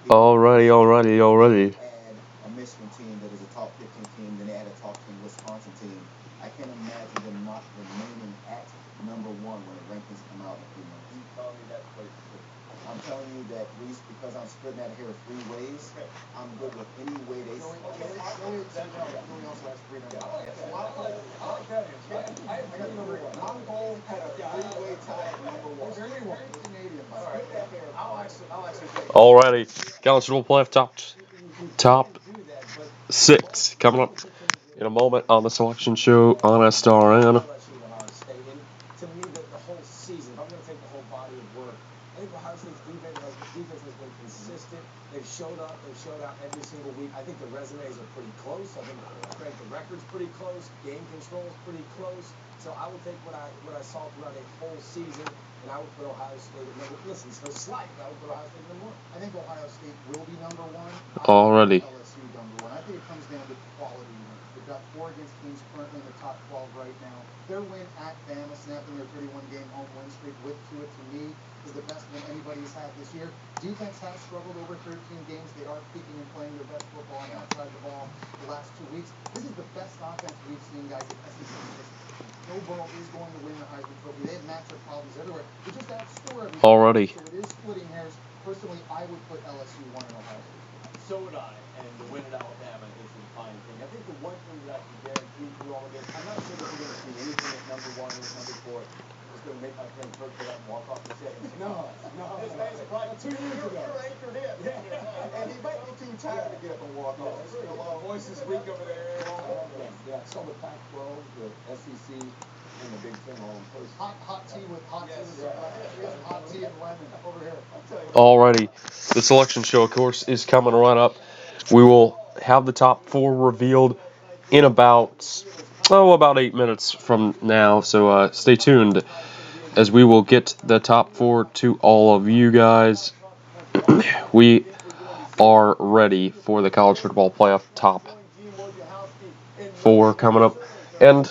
Alrighty. Alrighty. College football playoff top six coming up in a moment on the selection show on SRN. Already. Already. Alrighty. The selection show, of course, is coming right up. We will have the top four revealed in about 8 minutes from now. So stay tuned as we will get the top four to all of you guys. We are ready for the college football playoff top four coming up. And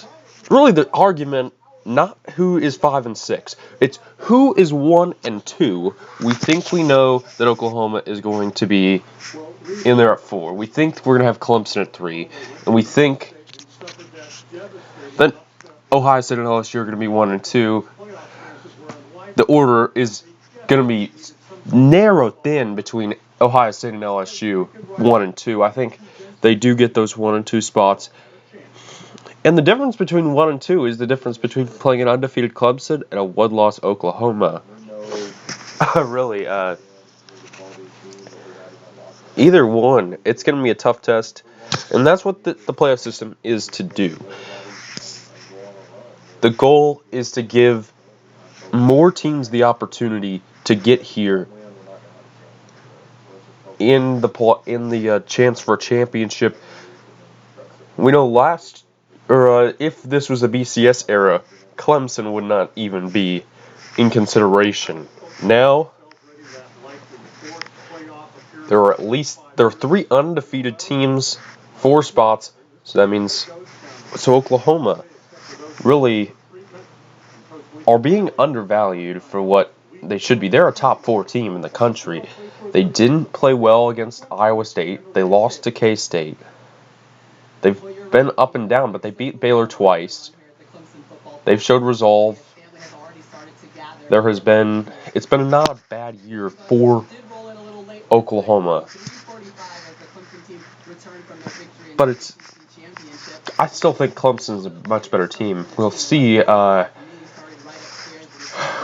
really the argument, not who is 5 and 6. It's who is 1 and 2. We think we know that Oklahoma is going to be in there at 4. We think we're going to have Clemson at 3. And we think that Ohio State and LSU are going to be 1 and 2. The order is going to be narrowed thin between Ohio State and LSU 1 and 2. I think they do get those 1 and 2 spots. And the difference between 1 and 2 is the difference between playing an undefeated Clemson and a one-loss Oklahoma. Really, either one, it's going to be a tough test. And that's what the playoff system is to do. The goal is to give more teams the opportunity to get here in the chance for a championship. We know if this was a BCS era, Clemson would not even be in consideration. Now, there are 3 undefeated teams, 4 spots. So that means Oklahoma really are being undervalued for what they should be. They're a top 4 team in the country. They didn't play well against Iowa State. They lost to K-State. They've been up and down, but they beat Baylor twice. They've showed resolve. It's been not a bad year for Oklahoma. But I still think Clemson's a much better team. We'll see.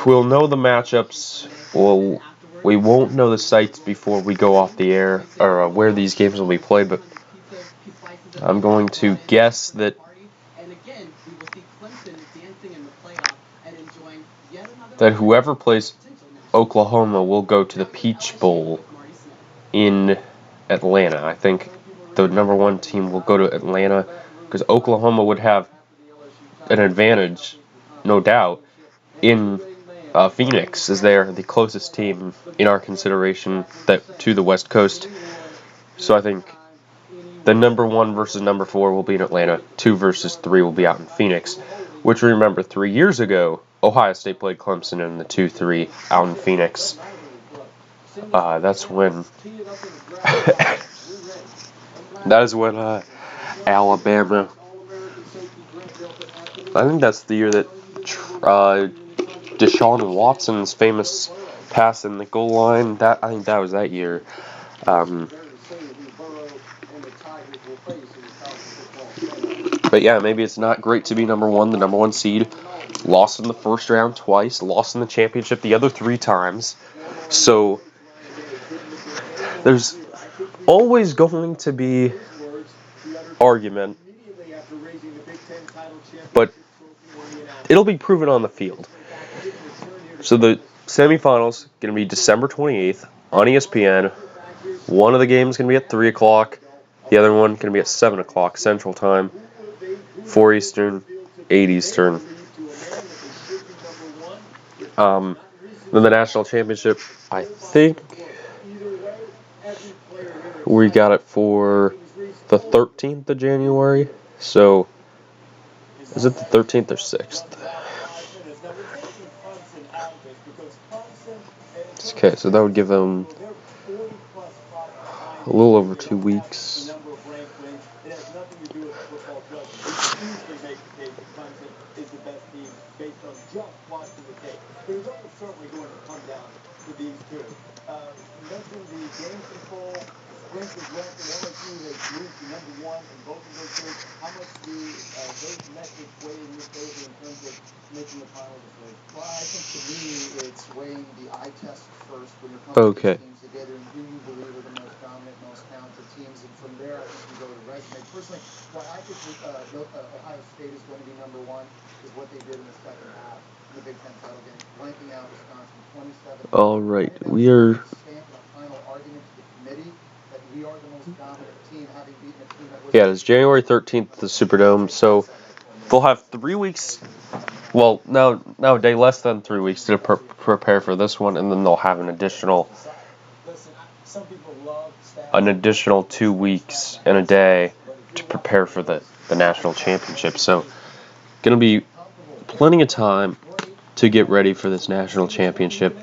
We'll know the matchups. We won't know the sites before we go off the air, or where these games will be played, but I'm going to guess that whoever plays Oklahoma will go to the Peach Bowl in Atlanta. I think the number 1 team will go to Atlanta because Oklahoma would have an advantage, no doubt, in Phoenix, as they're the closest team in our consideration to the West Coast. So I think the number 1 versus number 4 will be in Atlanta. 2 versus 3 will be out in Phoenix, which, remember, 3 years ago, Ohio State played Clemson in the 2-3 out in Phoenix. That's when that is when Alabama. I think that's the year that Deshaun Watson's famous pass in the goal line. I think that was that year. But yeah, maybe it's not great to be number one, the number one seed. Lost in the first round twice, lost in the championship the other 3 times. So there's always going to be argument, but it'll be proven on the field. So the semifinals going to be December 28th on ESPN. One of the games going to be at 3 o'clock. The other one going to be at 7 o'clock Central Time, 4 Eastern, 8 Eastern. Then the national championship, I think we got it for the 13th of January. So, is it the 13th or 6th? Okay, so that would give them a little over 2 weeks. Okay. All right, we are. Yeah, it's January 13th at the Superdome, so they'll have 3 weeks. Well, now a day less than 3 weeks to prepare for this one, and then they'll have an additional 2 weeks and a day to prepare for the national championship. So, gonna be plenty of time to get ready for this national championship.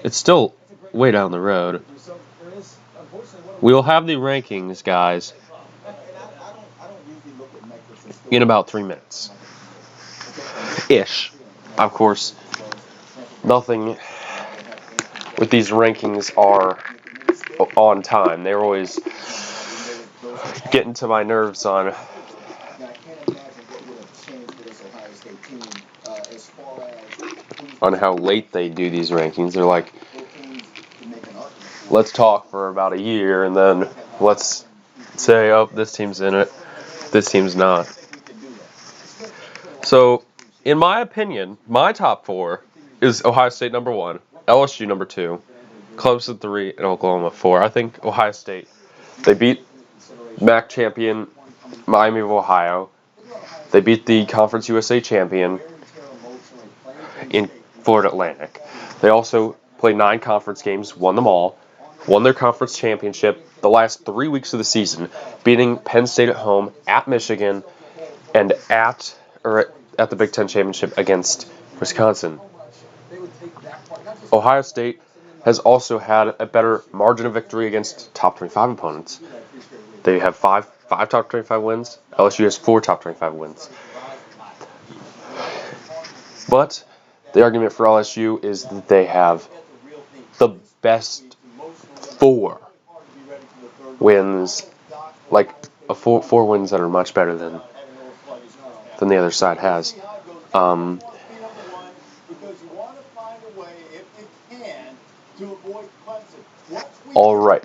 It's still way down the road. We will have the rankings, guys, in about 3 minutes. Ish. Of course, nothing with these rankings are on time. They're always getting to my nerves on how late they do these rankings. They're like, let's talk for about a year, and then let's say, oh, this team's in it, this team's not. So, in my opinion, my top 4 is Ohio State number 1, LSU number 2, Clemson 3, and Oklahoma 4. I think Ohio State, they beat MAC champion Miami of Ohio. They beat the Conference USA champion in Florida Atlantic. They also played 9 conference games, won them all, won their conference championship the last 3 weeks of the season, beating Penn State at home, at Michigan, and at the Big Ten championship against Wisconsin. Ohio State has also had a better margin of victory against top 25 opponents. They have five top 25 wins. LSU has 4 top 25 wins. But the argument for LSU is that they have the best 4 wins, like four wins that are much better than the other side has. All right.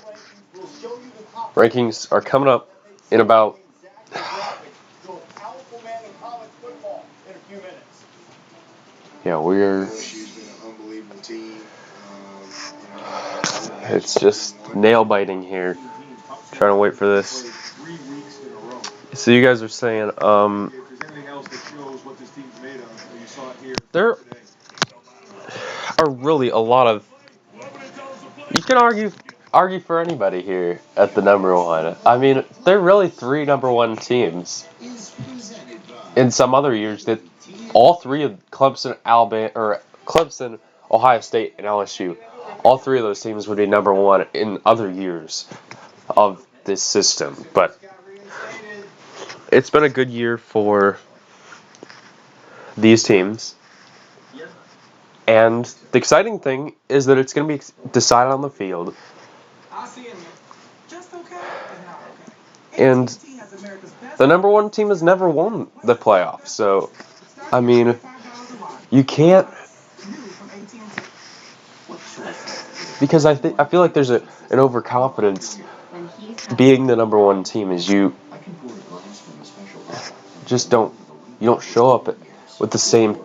Rankings are coming up in about. Yeah, we're. It's just nail biting here. Trying to wait for this. So you guys are saying, there are really a lot of. You can argue for anybody here at the number 1. I mean, there are really 3 number 1 teams. In some other years, that all 3 of Clemson, Ohio State, and LSU all three of those teams would be number one in other years of this system. But it's been a good year for these teams. And the exciting thing is that it's going to be decided on the field. And the number one team has never won the playoffs. So, I mean, you can't. Because I feel like there's an overconfidence being the number one team is you just don't show up with the same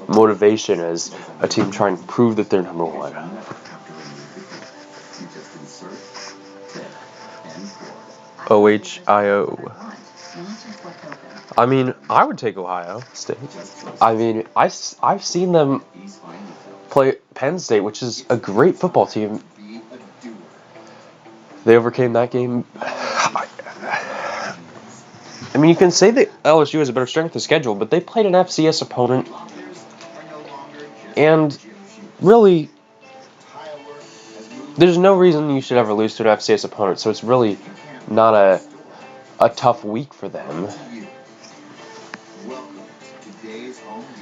motivation as a team trying to prove that they're number one. OHIO. I mean, I would take Ohio State. I mean, I've seen them play Penn State, which is a great football team. They overcame that game. I mean, you can say that LSU has a better strength of schedule, but they played an FCS opponent. And really, there's no reason you should ever lose to an FCS opponent, so it's really not a tough week for them.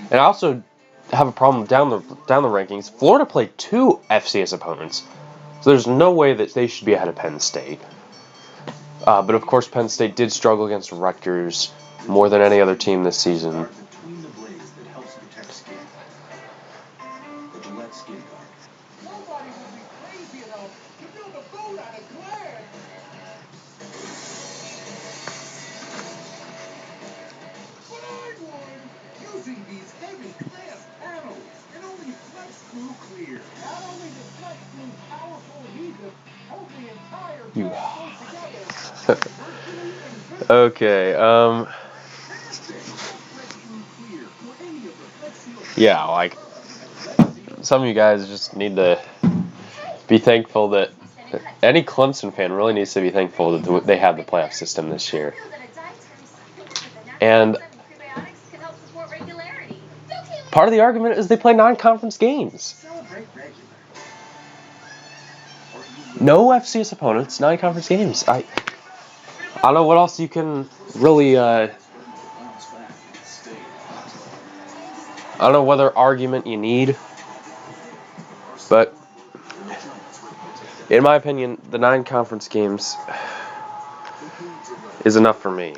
And I also have a problem down the rankings. Florida played 2 FCS opponents, so there's no way that they should be ahead of Penn State. But of course, Penn State did struggle against Rutgers more than any other team this season. Okay, yeah, like, some of you guys just need to be thankful that any Clemson fan really needs to be thankful that they have the playoff system this year. And part of the argument is they play non-conference games. No FCS opponents, non-conference games. I don't know what else you can really, I don't know what other argument you need, but in my opinion, the 9 conference games is enough for me.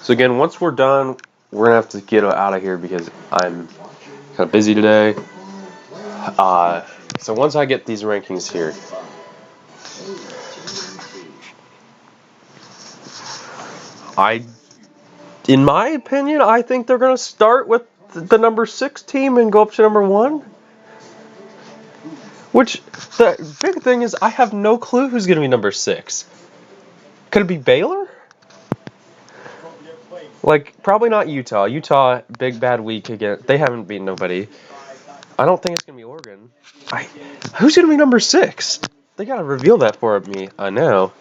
So again, once we're done, we're going to have to get out of here because I'm kind of busy today. So once I get these rankings here, in my opinion, I think they're going to start with the number 6 team and go up to number 1. Which, the big thing is, I have no clue who's going to be number 6. Could it be Baylor? Like, probably not Utah. Utah, big bad week again. They haven't beaten nobody. I don't think it's going to be Oregon. Who's going to be number 6? They got to reveal that for me. I know.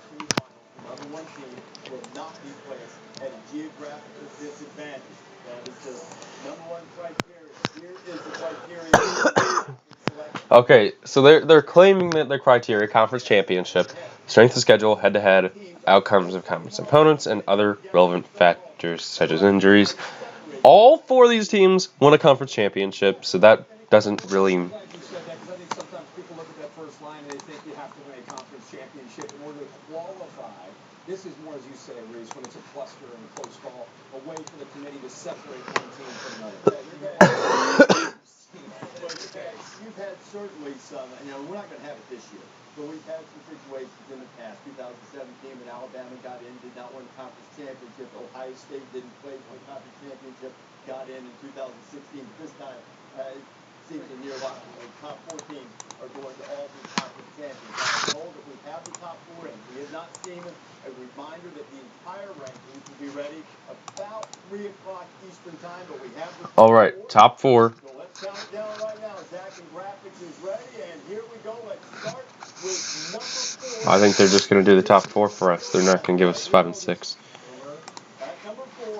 Okay, so they're claiming that their criteria: conference championship, strength of schedule, head-to-head, outcomes of conference opponents, and other relevant factors such as injuries. All 4 of these teams won a conference championship, so that doesn't really. Sometimes people look at that first line and they think you have to win a conference championship in order to qualify. This is more, as you say, Reese, when it's a cluster and a close call, a way for the committee to separate one team from another. You've had certainly some, we're not going to have it this year, but we've had some situations in the past. 2017 when Alabama got in, did not win the conference championship. Ohio State didn't play for the conference championship, got in 2016. But this time, it seems to near a lot of the top 4 teams are going to all be conference champions. I'm told that we have the top 4 in. We have not seen them. A reminder that the entire rankings will be ready about 3 o'clock Eastern time, but we have the top 4. All right, top 4. So let's count it down right now. Zach and Graphics is ready, and here we go. Let's start with number 4. I think they're just going to do the top 4 for us. They're not going to give us 5 and 6.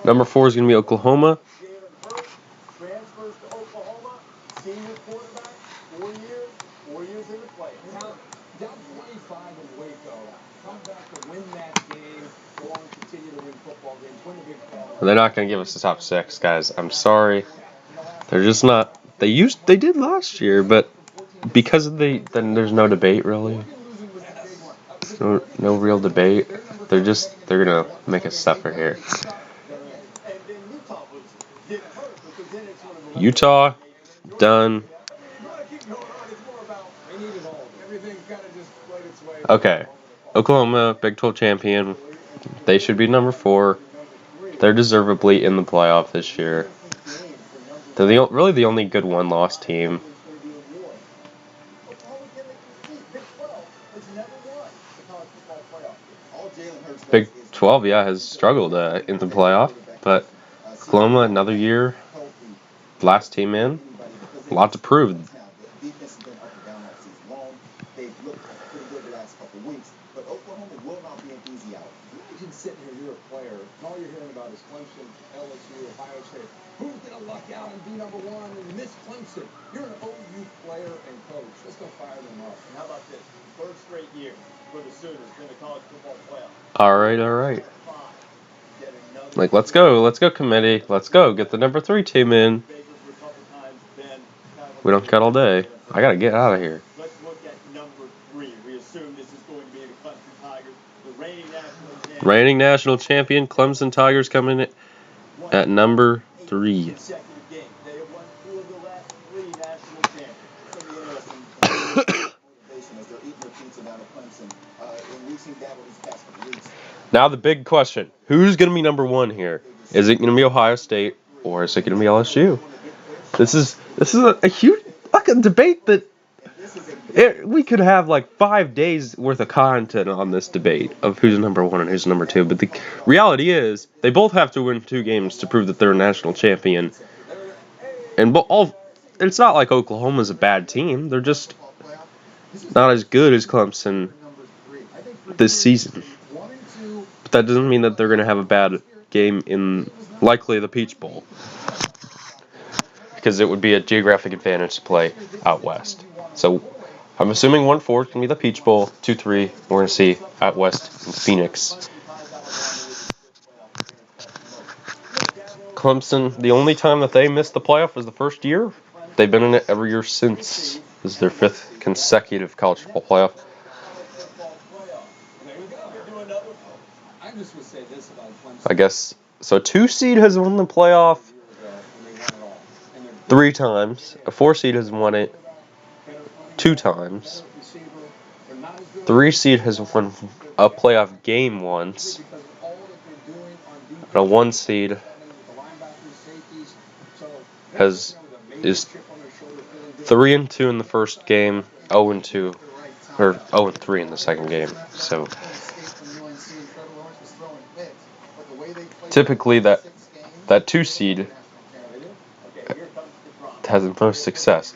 Number 4 is going to be Oklahoma. They're not going to give us the top 6, guys. I'm sorry. They're just not. They did last year, but because of then there's no debate really. No real debate. They're gonna make us suffer here. Utah, done. Okay, Oklahoma, Big 12 champion. They should be number 4. They're deservedly in the playoff this year. They're really the only good one-loss team. Big 12, yeah, has struggled in the playoff, but Oklahoma, another year, last team in, a lot to prove. Sitting here, you're a player, and all you're hearing about is Clemson, LSU, Ohio State. Who's going to luck out and be number 1 and miss Clemson? You're an OU player and coach. Let's go fire them up. And how about this? 3rd straight year for the Sooners in the college football playoff. All right. Like, let's go, committee. Let's go, get the number 3 team in. We don't cut all day. I gotta get out of here. Let's look at number 3. We assume this is going to be the Clemson Tigers, the reigning national champion. Clemson Tigers coming in at number 3. They have won 2 of the last 3 national champions. Now the big question: who's going to be number 1 here? Is it going to be Ohio State or is it going to be LSU? This is a huge a debate that we could have like 5 days worth of content on this debate of who's number 1 and who's number 2. But the reality is they both have to win 2 games to prove that they're a national champion. And it's not like Oklahoma's a bad team. They're just not as good as Clemson this season. But that doesn't mean that they're going to have a bad game in likely the Peach Bowl. Because it would be a geographic advantage to play out west. So I'm assuming 1-4 is going to be the Peach Bowl. 2-3 we're going to see out west in Phoenix. Clemson, the only time that they missed the playoff was the first year. They've been in it every year since. This is their 5th consecutive college football playoff. I guess so. 2 seed has won the playoff 3 times. A 4 seed has won it 2 times. 3 seed has won a playoff game once. And a 1 seed is 3-2 in the first game, 0-2 or 0-3 in the second game. So typically that 2 seed has the most success.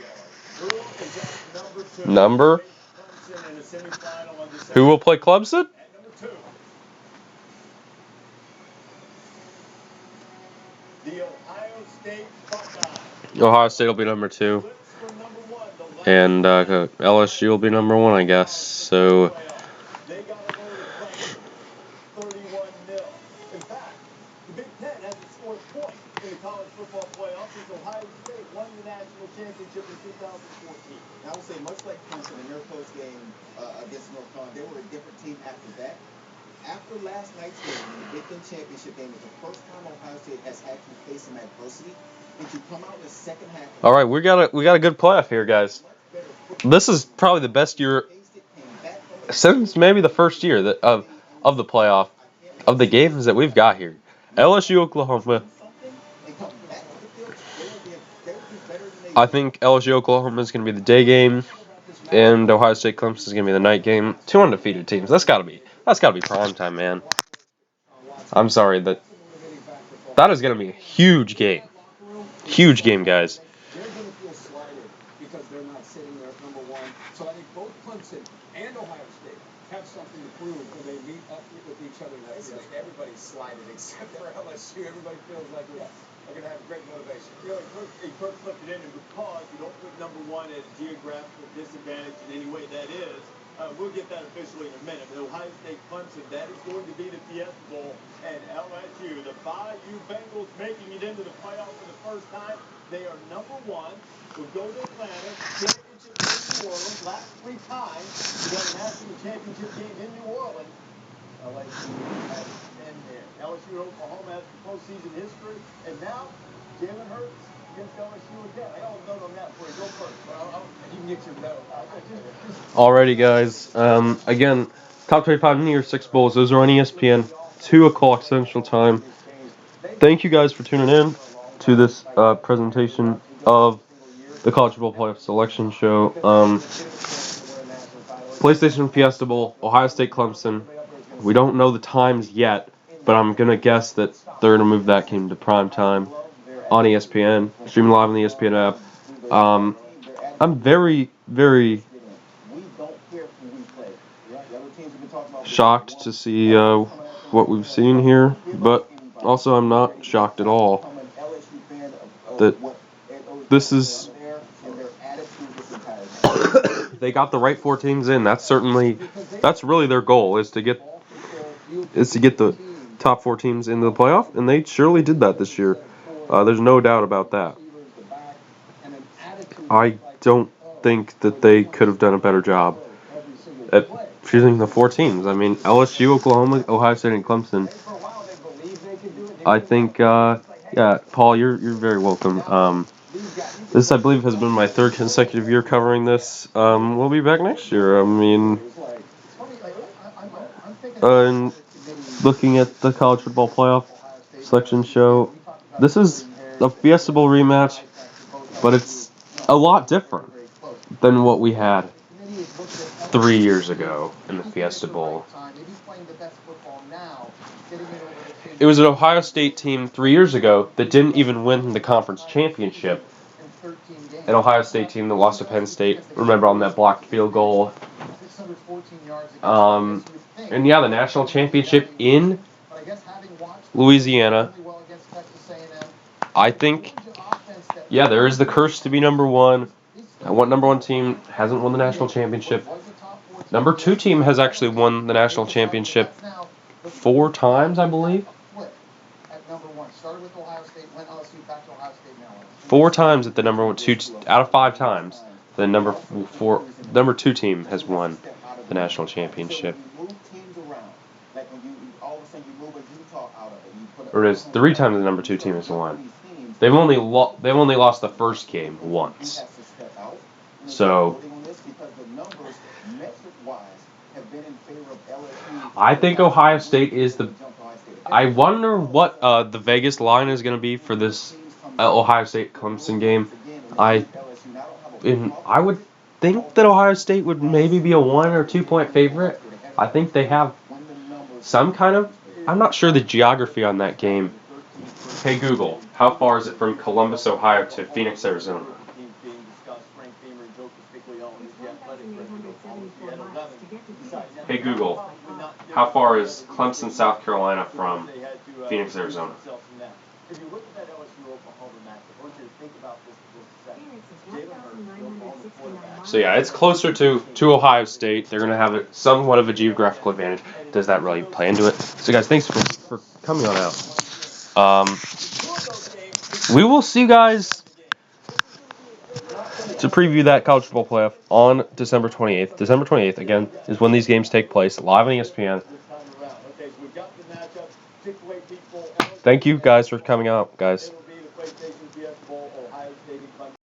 Number? Who will play Clemson? Ohio State will be number 2. And LSU will be number 1, I guess. So college football playoffs since Ohio State won the national championship in 2014. And I would say, much like Clemson in their post game against North Carolina, they were a different team after that. After last night's game, in the Big Ten championship game, it's the first time Ohio State has had to face some adversity, and to come out in the second half. All right, we got a good playoff here, guys. This is probably the best year since maybe the first year of the playoff of the games that we've got here. LSU, Oklahoma. I think LSU Oklahoma is going to be the day game, and Ohio State Clemson is going to be the night game. 2 undefeated teams. That's got to be prime time, man. I'm sorry that is going to be a huge game. Huge game, guys. They're going to feel slighted because they're not sitting there at number 1. So I think both Clemson and Ohio State have something to prove when they meet up with each other. Everybody's slighted except for LSU. Everybody feels like they're going to have great motivation. You know, Kirk flipped it in, and because you don't put number 1 at geographical disadvantage in any way that is, We'll get that officially in a minute. But Ohio State Clemson, that is going to be the Fiesta Bowl. And LSU, the Bayou Bengals, making it into the playoffs for the first time. They are number one. We'll go to Atlanta. Championship game in New Orleans. Last 3 times we got a national championship game in New Orleans. LSU has been there. LSU and Oklahoma has the postseason history. And now, Jalen Hurts against LSU again. I got a note on that for you. Go first. You can get your note. Alrighty, guys. Again, top 25 New Year's Six Bowls. Those are on ESPN, 2 o'clock Central Time. Thank you guys for tuning in to this presentation of the College Football Playoff Selection Show. PlayStation Fiesta Bowl, Ohio State Clemson. We don't know the times yet, but I'm going to guess that they're going to move that game to prime time on ESPN, streaming live on the ESPN app. I'm very, very shocked to see what we've seen here, but also I'm not shocked at all that this is they got the right 4 teams in. That's really their goal is to get the top 4 teams into the playoff, and they surely did that this year. There's no doubt about that. I don't think that they could have done a better job at choosing the 4 teams. I mean, LSU, Oklahoma, Ohio State, and Clemson. I think, yeah, Paul, you're very welcome. This, I believe, has been my 3rd consecutive year covering this. We'll be back next year. I mean, and looking at the college football playoff selection show, this is a Fiesta Bowl rematch, but it's a lot different than what we had 3 years ago in the Fiesta Bowl. It was an Ohio State team 3 years ago that didn't even win the conference championship. An Ohio State team that lost to Penn State, remember, on that blocked field goal. And yeah, the national championship in Louisiana. I think, yeah, there is the curse to be number 1. What number 1 team hasn't won the national championship? Number 2 team has actually won the national championship 4 times, I believe. 4 times at the number 2 out of 5 times. The number 2 team has won the national championship. Or it is 3 times the number 2 team has won. They've only lost the first game once. So I think Ohio State is the. I wonder what the Vegas line is going to be for this Ohio State Clemson game. I would think that Ohio State would maybe be a 1 or 2 point favorite. I think they have some kind of. I'm not sure the geography on that game. Hey Google, how far is it from Columbus, Ohio to Phoenix, Arizona? Hey Google, how far is Clemson, South Carolina from Phoenix, Arizona? If you look at that LSU Oklahoma matchup, I want you to think about this for just a second. So yeah, it's closer to Ohio State. They're going to have somewhat of a geographical advantage. Does that really play into it? So guys, thanks for coming on out. We will see you guys to preview that college football playoff on December 28th. December 28th, again, is when these games take place, live on ESPN. Thank you guys for coming out, guys.